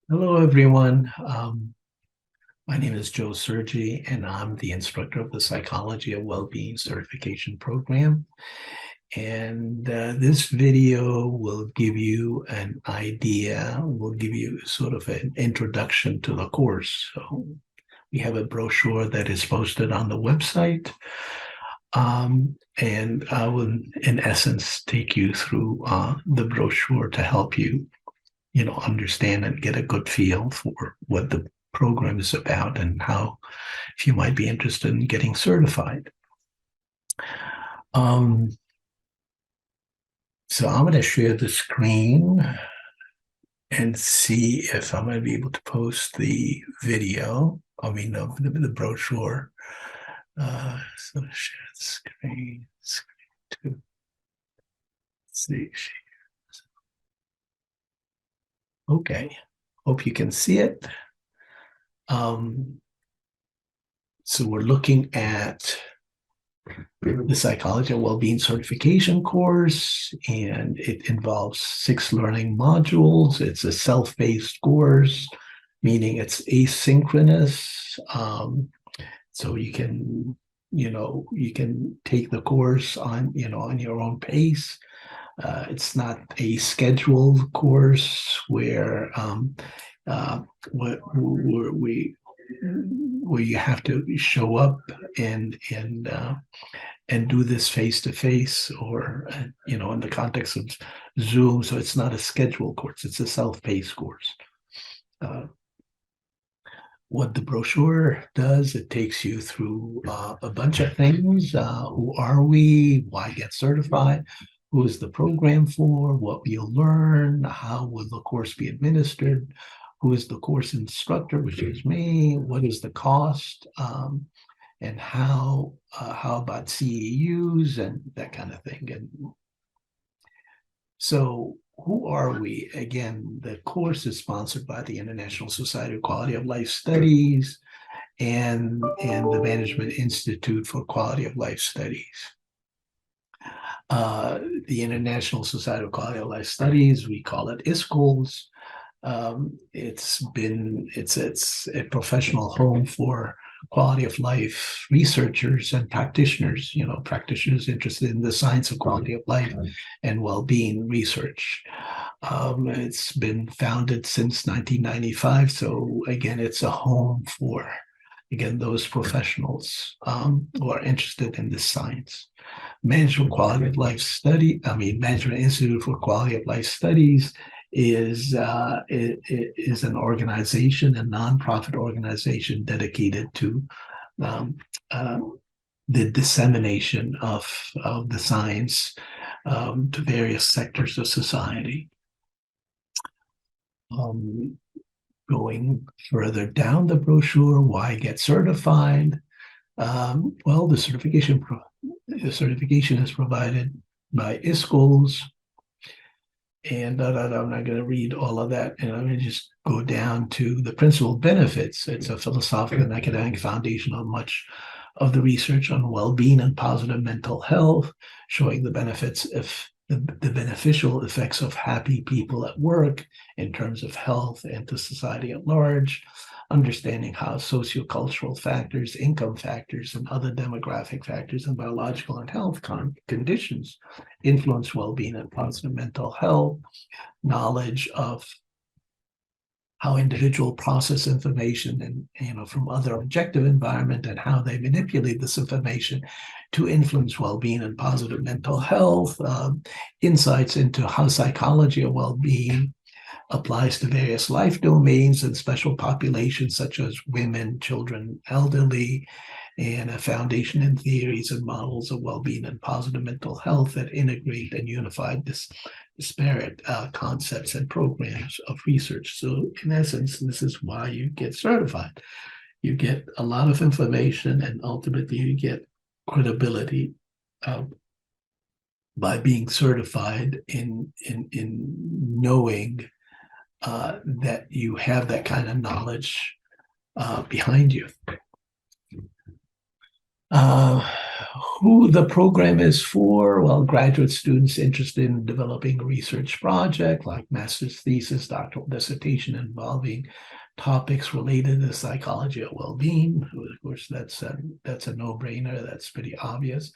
Hello, everyone. My name is Joe Sergi, and I'm the instructor of the Psychology of Wellbeing Certification Program. And this video will give you an idea, will give you sort of an introduction to the course. So we have a brochure that is posted on the website. And I will, in essence, take you through the brochure to help you understand and get a good feel for what the program is about and how, if you might be interested in getting certified. So I'm going to share the screen and see if I'm going to be able to post the video. The brochure. So share the screen two. Let's see. Okay. Hope you can see it. So we're looking at the Psychology of Wellbeing certification course, and it involves 6 learning modules. It's a self-paced course, meaning it's asynchronous. So you can take the course on your own pace. It's not a scheduled course where you have to show up and do this face to face, or in the context of Zoom. So it's not a scheduled course; it's a self-paced course. What the brochure does, it takes you through a bunch of things. Who are we? Why get certified? Who is the program for? What will you learn? How will the course be administered? Who is the course instructor, which is me? What is the cost? And how about CEUs and that kind of thing. And so who are we? Again, the course is sponsored by the International Society of Quality of Life Studies and the Management Institute for Quality of Life Studies. The International Society of Quality of Life Studies, we call it ISQLS. It's a professional home for quality of life researchers and practitioners, practitioners interested in the science of quality of life and well-being research. It's been founded since 1995. So again, it's a home for, those professionals who are interested in this science. Management Institute for Quality of Life Studies is an organization, a nonprofit organization dedicated to the dissemination of the science to various sectors of society. Going further down the brochure, why get certified? Well, the certification is provided by ISQLS. And I'm not going to read all of that. And I'm going to just go down to the principal benefits. It's a philosophical and academic foundation on much of the research on well-being and positive mental health, showing the benefits of the beneficial effects of happy people at work in terms of health and to society at large, understanding how sociocultural factors, income factors, and other demographic factors and biological and health conditions influence well-being and positive mental health, knowledge of how individual process information and from other objective environment and how they manipulate this information to influence well-being and positive mental health, insights into how psychology of well-being applies to various life domains and special populations such as women, children, elderly, and a foundation in theories and models of well-being and positive mental health that integrate and unify disparate concepts and programs of research. So in essence, this is why you get certified. You get a lot of information, and ultimately you get credibility by being certified in knowing that you have that kind of knowledge behind you. Who the program is for? Well, graduate students interested in developing a research project like master's thesis, doctoral dissertation involving topics related to psychology of well-being. Of course, that's a no-brainer. That's pretty obvious.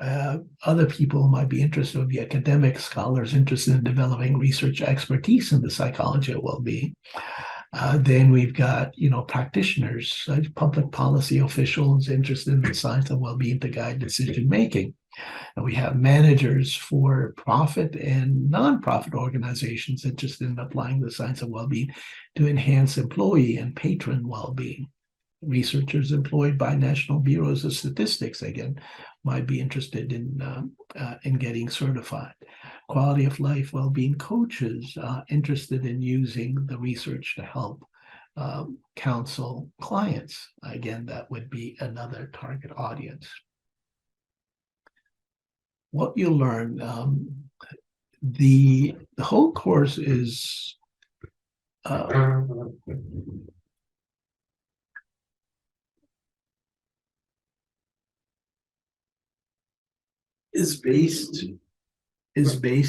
Other people might be interested, would be academic scholars interested in developing research expertise in the psychology of well-being. Then we've got, practitioners, public policy officials interested in the science of well-being to guide decision making. And we have managers for profit and nonprofit organizations interested in applying the science of well-being to enhance employee and patron well-being. Researchers employed by national bureaus of statistics, again, might be interested in getting certified. Quality of life well-being coaches interested in using the research to help counsel clients. Again, that would be another target audience. What you learn, the whole course is based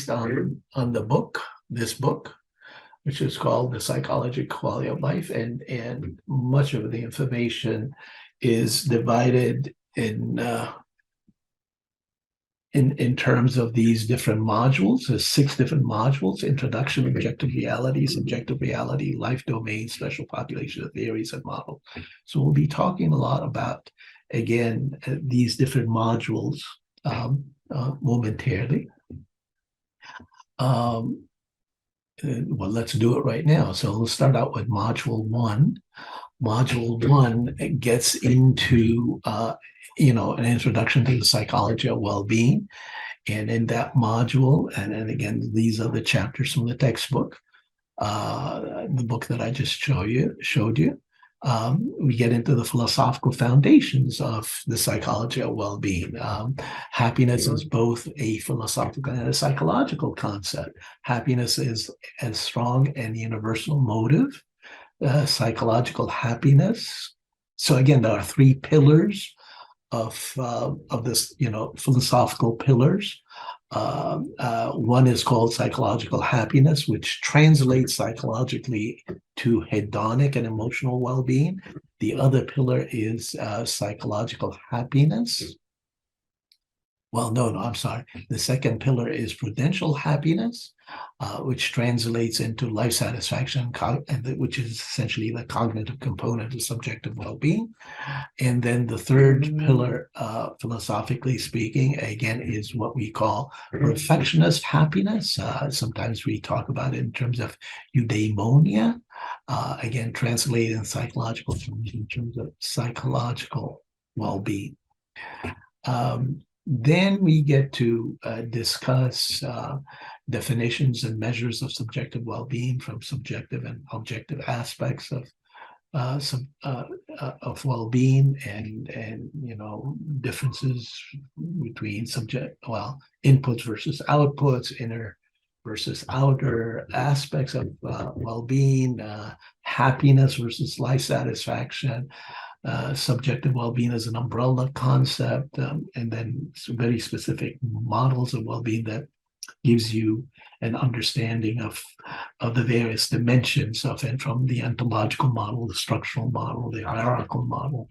on the book, this book, which is called The Psychological Quality of Life, and much of the information is divided in terms of these different modules. There's 6 different modules: introduction, objective reality, subjective reality, life domain, special population theories and models. So we'll be talking a lot about, again, these different modules momentarily. Well, let's do it right now. So let's start out with Module 1. Module 1 gets into, an introduction to the psychology of well-being. And in that module, and again, these are the chapters from the textbook, the book that I just showed you. We get into the philosophical foundations of the psychology of well-being. Happiness is both a philosophical and a psychological concept. Happiness is a strong and universal motive. Psychological happiness. So again, there are 3 pillars of this, philosophical pillars. One is called psychological happiness, which translates psychologically to hedonic and emotional well-being. The other pillar is psychological happiness. Well, no, I'm sorry. The second pillar is prudential happiness, which translates into life satisfaction, which is essentially the cognitive component of subjective well-being. And then the third pillar, philosophically speaking, again, is what we call perfectionist happiness. Sometimes we talk about it in terms of eudaimonia, again, translated in psychological terms in terms of psychological well-being. Then we get to discuss definitions and measures of subjective well-being from subjective and objective aspects of well-being, and differences between inputs versus outputs, inner versus outer aspects of well-being, happiness versus life satisfaction. Subjective well-being as an umbrella concept, and then some very specific models of well-being that gives you an understanding of the various dimensions of it, from the ontological model, the structural model, the hierarchical model.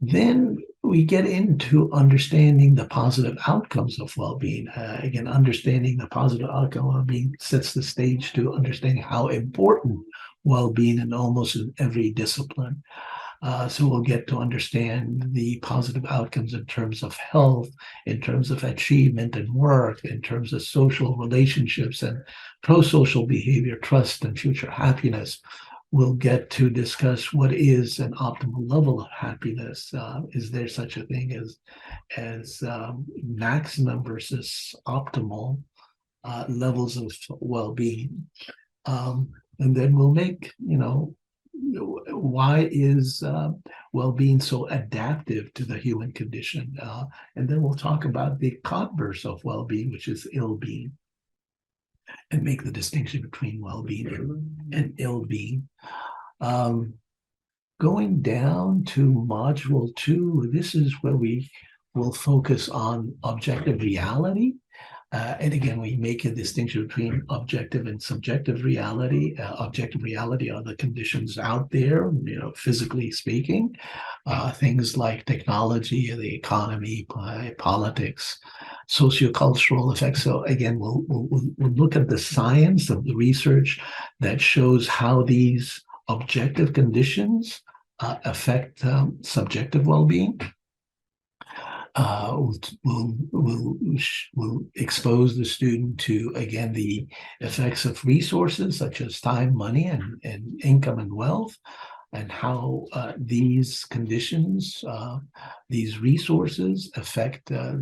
Then we get into understanding the positive outcomes of well-being. Again, understanding the positive outcome of well-being sets the stage to understanding how important well-being in almost every discipline. So we'll get to understand the positive outcomes in terms of health, in terms of achievement and work, in terms of social relationships and pro-social behavior, trust, and future happiness. We'll get to discuss what is an optimal level of happiness. Is there such a thing as maximum versus optimal levels of well-being? And then we'll make, why is well-being so adaptive to the human condition? And then we'll talk about the converse of well-being, which is ill-being, and make the distinction between well-being and ill-being. Going down to module 2, this is where we will focus on objective reality. And again, we make a distinction between objective and subjective reality. Objective reality are the conditions out there, physically speaking. Things like technology, the economy, politics, sociocultural effects. So again, we'll look at the science of the research that shows how these objective conditions affect subjective well-being. Will expose the student to, again, the effects of resources such as time, money, and income and wealth, and how these conditions, these resources affect how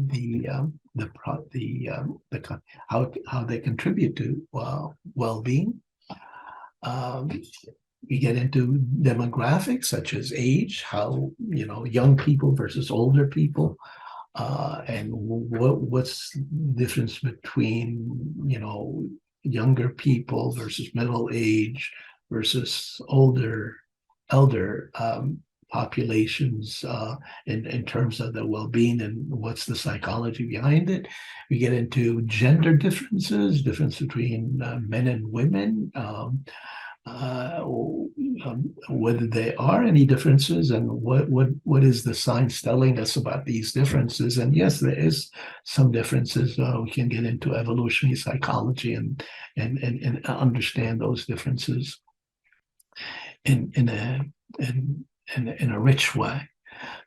they contribute to well-being. We get into demographics such as age, how young people versus older people, and what's the difference between younger people versus middle age versus elder populations in terms of the well-being, and what's the psychology behind it. We get into gender difference between men and women. Whether there are any differences, and what is the science telling us about these differences. And yes, there is some differences. We can get into evolutionary psychology and understand those differences in a rich way.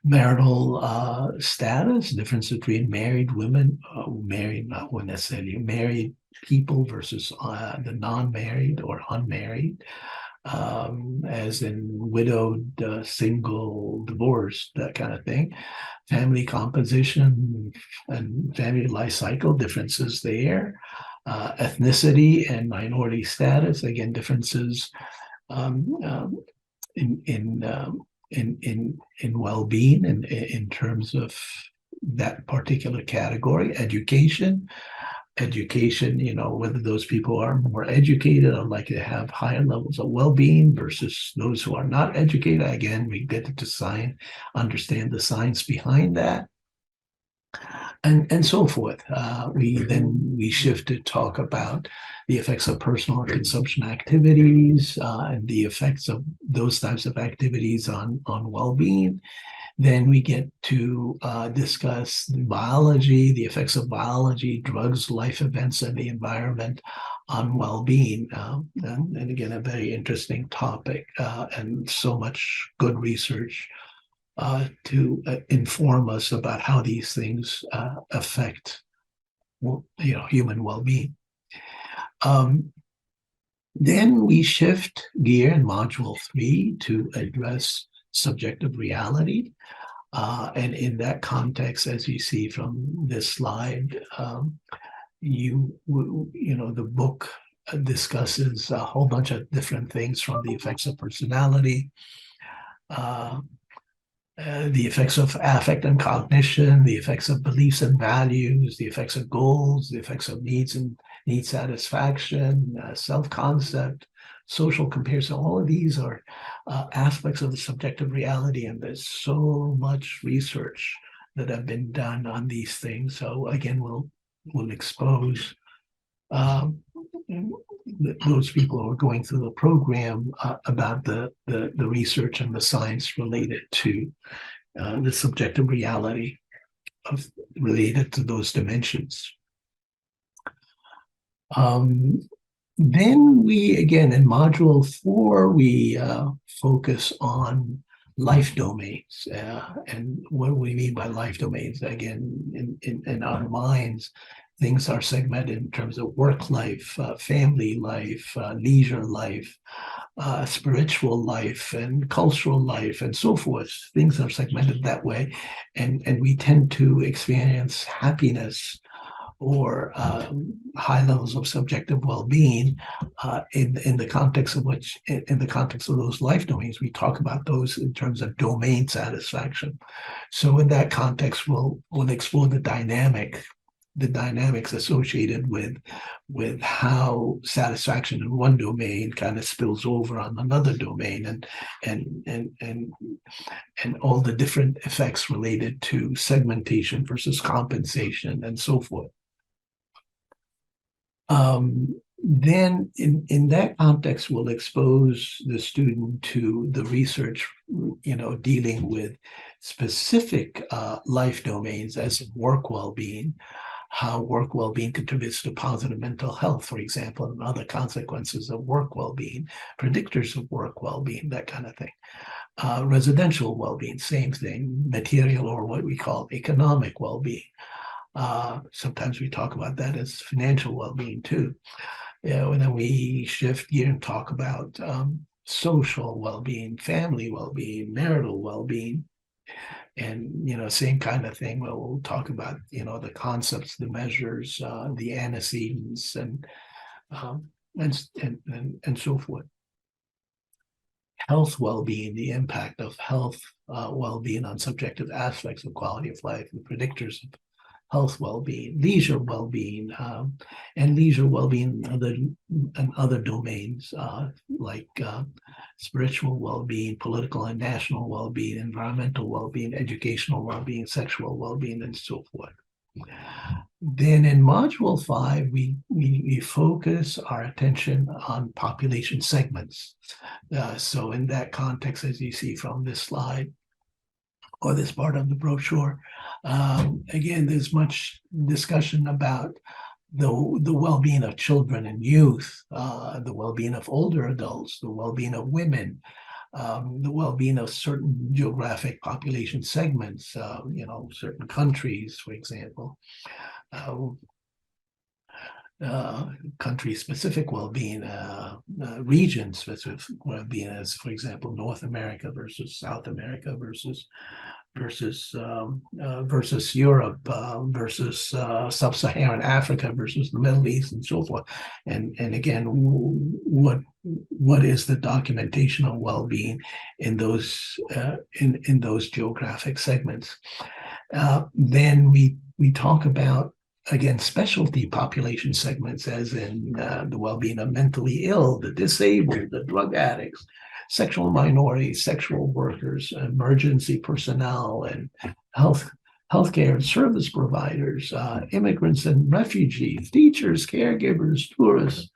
Marital status, difference between married women, not necessarily married people versus the non-married or unmarried, as in widowed, single, divorced, that kind of thing. Family composition and family life cycle, differences there. Ethnicity and minority status, again, differences in well-being and in terms of that particular category. Education, whether those people are more educated or likely to have higher levels of well-being versus those who are not educated. Again, we get into science, understand the science behind that, and so forth. We shift to talk about the effects of personal consumption activities and the effects of those types of activities on well-being. Then we get to discuss biology, the effects of biology, drugs, life events, and the environment on well-being. And again, a very interesting topic, and so much good research to inform us about how these things affect human well-being. Then we shift gear in module 3 to address subjective reality. And in that context, as you see from this slide, the book discusses a whole bunch of different things, from the effects of personality, the effects of affect and cognition, the effects of beliefs and values, the effects of goals, the effects of needs and need satisfaction, self-concept, social comparison. All of these are aspects of the subjective reality, and there's so much research that have been done on these things. So again, we'll expose those people who are going through the program about the research and the science related to the subjective reality related to those dimensions. Then we, again, in module 4, we focus on life domains. And what do we mean by life domains? Again, in our minds, things are segmented in terms of work life, family life, leisure life, spiritual life, and cultural life, and so forth. Things are segmented that way. And we tend to experience happiness or high levels of subjective well-being in the context of those life domains. We talk about those in terms of domain satisfaction. So in that context, we'll explore the dynamic the dynamics associated with how satisfaction in one domain kind of spills over on another domain, and all the different effects related to segmentation versus compensation and so forth. Then in that context, we'll expose the student to the research, dealing with specific life domains as work well-being, how work well-being contributes to positive mental health, for example, and other consequences of work well-being, predictors of work well-being, that kind of thing. Residential well-being, same thing, material or what we call economic well-being. Sometimes we talk about that as financial well-being too. And then we shift gear and talk about social well-being, family well-being, marital well-being, and same kind of thing. We'll talk about the concepts, the measures, the antecedents, and so forth. Health well-being, the impact of health well-being on subjective aspects of quality of life, the predictors of health well-being, leisure well-being, and leisure well-being and other domains like spiritual well-being, political and national well-being, environmental well-being, educational well-being, sexual well-being, and so forth. Then in Module 5, we focus our attention on population segments. So in that context, as you see from this slide, or this part of the brochure, again, there's much discussion about the well-being of children and youth, the well-being of older adults, the well-being of women, the well-being of certain geographic population segments, certain countries, for example, country-specific well-being, region-specific well-being, as for example, North America versus South America versus Europe versus sub-Saharan Africa versus the Middle East, and so forth. And again, what is the documentation of well-being in those geographic segments? Then we talk about, again, specialty population segments, as in the well-being of mentally ill, the disabled, the drug addicts, sexual minorities, sexual workers, emergency personnel, and healthcare and service providers, immigrants and refugees, teachers, caregivers, tourists,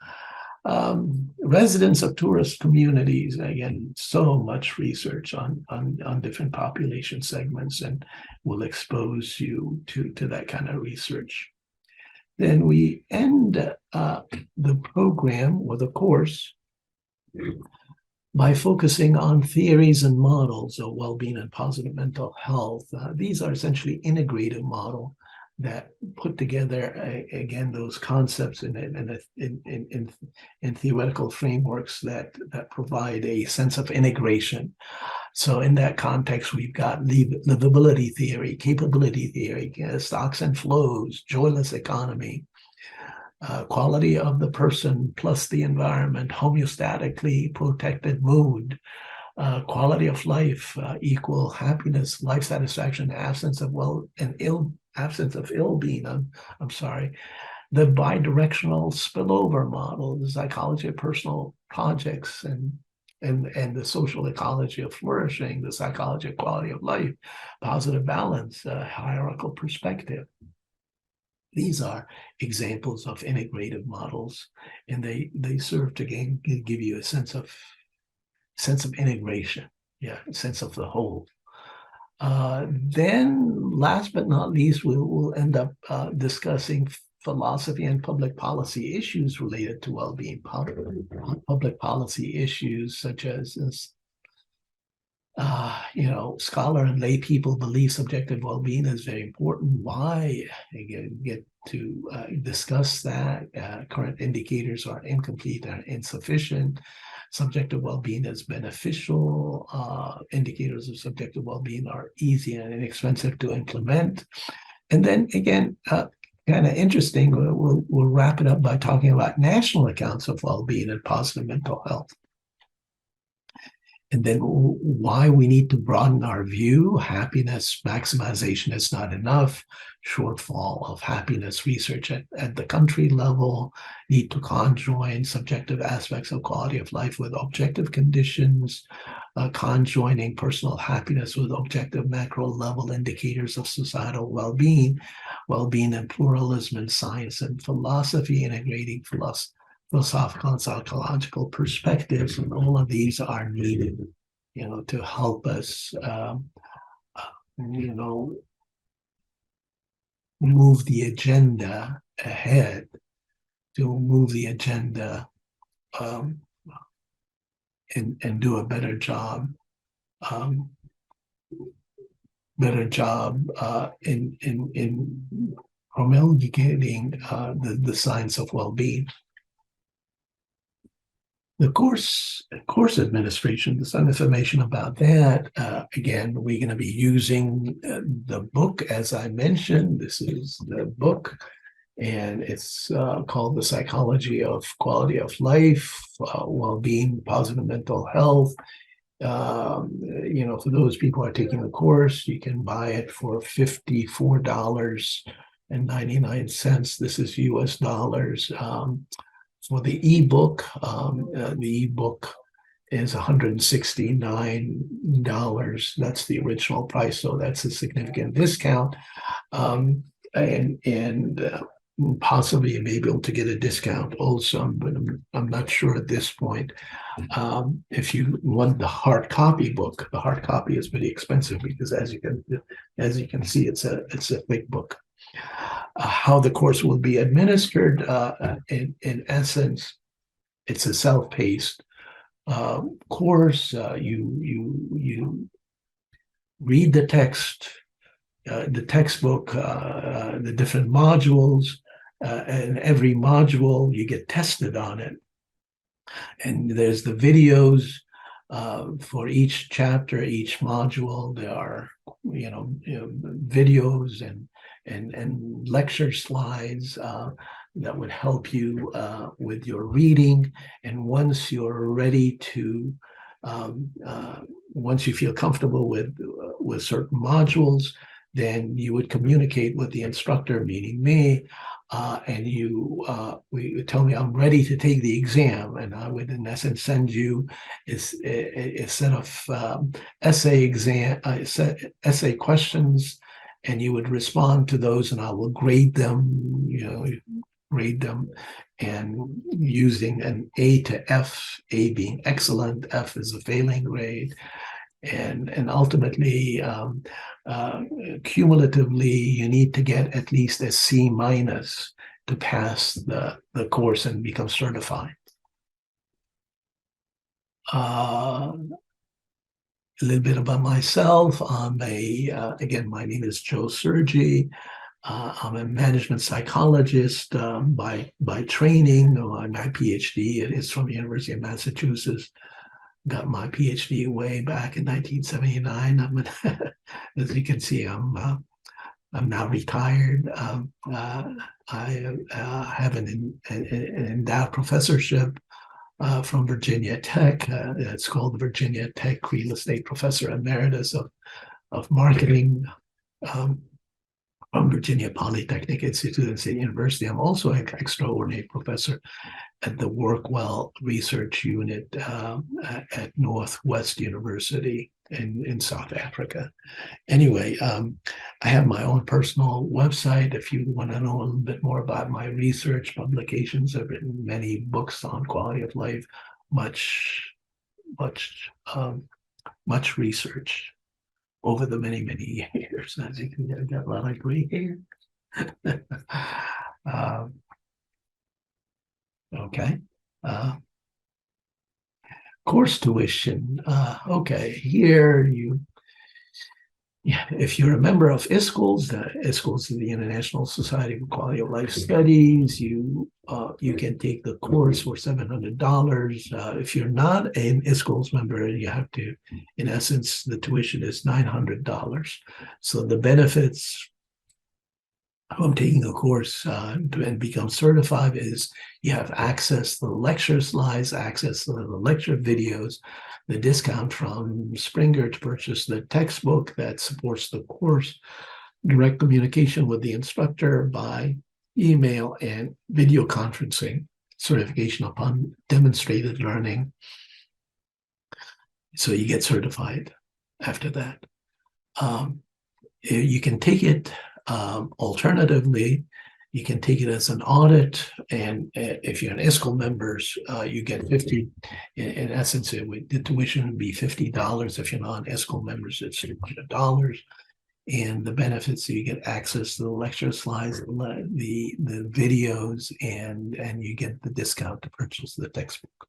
residents of tourist communities. Again, so much research on different population segments, and we'll expose you to that kind of research. Then we end the program or the course by focusing on theories and models of well-being and positive mental health. These are essentially integrative models that put together, again, those concepts in theoretical frameworks that provide a sense of integration. So in that context, we've got livability theory, capability theory, stocks and flows, joyless economy, quality of the person plus the environment, homeostatically protected mood, quality of life equal happiness, life satisfaction, absence of ill-being. I'm sorry. The bidirectional spillover model, the psychology of personal projects, and the social ecology of flourishing, the psychology of quality of life, positive balance, hierarchical perspective. These are examples of integrative models, and they serve to give you a sense of integration, a sense of the whole. Then, last but not least, we'll end up discussing philosophy and public policy issues related to well-being. Public policy issues such as scholar and lay people believe subjective well-being is very important. Why? Again, get to discuss that. Current indicators are incomplete and insufficient. Subjective well-being is beneficial. Indicators of subjective well-being are easy and inexpensive to implement. And then again, kind of interesting, we'll wrap it up by talking about national accounts of well-being and positive mental health. And then why we need to broaden our view. Happiness maximization is not enough. shortfall of happiness research at the country level, need to conjoin subjective aspects of quality of life with objective conditions, conjoining personal happiness with objective macro level indicators of societal well-being and pluralism in science and philosophy, integrating philosophical and psychological perspectives, and all of these are needed, to help us, move the agenda ahead, to move the agenda and do a better job in promulgating the science of well-being. The course administration, some information about that. Again, we're going to be using the book, as I mentioned. This is the book, and it's called The Psychology of Quality of Life, Well-Being, Positive Mental Health. For those people who are taking the course, you can buy it for $54.99. This is US dollars. For the ebook, the ebook is $169. That's the original price, so that's a significant discount. And possibly you may be able to get a discount also, but I'm not sure at this point. If you want the hard copy book, the hard copy is pretty expensive because, as you can see, it's a thick book. How the course will be administered, in essence, it's a self-paced course. You read the text, the textbook, the different modules, and every module you get tested on it. And there's the videos for each chapter, each module. There are videos and lecture slides that would help you with your reading. And once you're ready to, once you feel comfortable with certain modules, then you would communicate with the instructor, meaning me, and you would tell me I'm ready to take the exam, and I would in essence send you a set of essay questions, and you would respond to those, and I will grade them, and using an A to F, A being excellent, F is a failing grade, and ultimately, cumulatively, you need to get at least a C- to pass the course and become certified. A little bit about myself. Again, my name is Joe Sergi. I'm a management psychologist by training. My PhD is from the University of Massachusetts. Got my PhD way back in 1979. As you can see, I'm now retired. I have an endowed professorship from Virginia Tech. It's called the Virginia Tech Real Estate Professor Emeritus of Marketing from Virginia Polytechnic Institute and State University. I'm also an extraordinary professor at the Workwell Research Unit at Northwest University in South Africa. Anyway, I have my own personal website. If you want to know a little bit more about my research publications, I've written many books on quality of life, much research over the many years. As you can get, I got a lot of gray hair. Okay. Course tuition. Okay, here if you're a member of ISCLS, ISCLS is the International Society for Quality of Life Studies, you can take the course for $700. If you're not an ISCLS member, you have to, in essence, the tuition is $900. So the benefits from taking a course and become certified is you have access to the lecture slides, access to the lecture videos, the discount from Springer to purchase the textbook that supports the course, direct communication with the instructor by email and video conferencing, certification upon demonstrated learning. So you get certified after that. You can take it alternatively. You can take it as an audit, and if you're an ISCL members, you get 50. In essence, the tuition would be $50. If you're not an ISCL members, it's $200. And the benefits, you get access to the lecture slides, the videos, and you get the discount to purchase the textbook.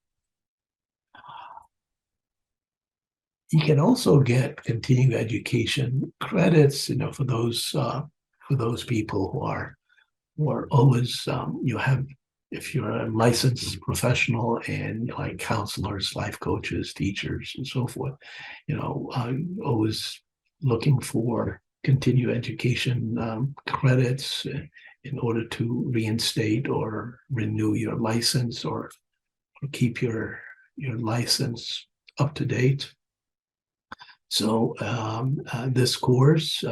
You can also get continuing education credits, for those people who are always, if you're a licensed professional and like counselors, life coaches, teachers, and so forth, always looking for continuing education credits in order to reinstate or renew your license or keep your license up to date. So this course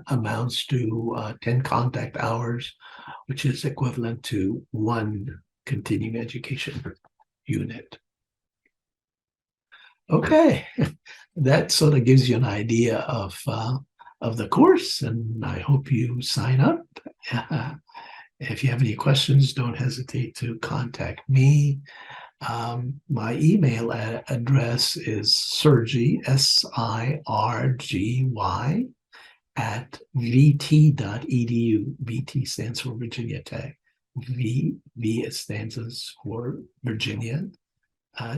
amounts to 10 contact hours, which is equivalent to 1 continuing education unit. Okay, that sort of gives you an idea of the course, and I hope you sign up. If you have any questions, don't hesitate to contact me. My email address is Sirgy, SIRGY, at vt.edu. VT stands for Virginia Tech. V stands for Virginia.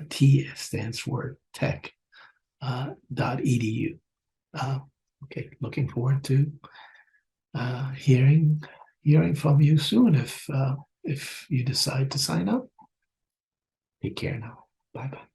T stands for Tech. .edu. Okay, looking forward to hearing from you soon if you decide to sign up. Take care now. Bye-bye.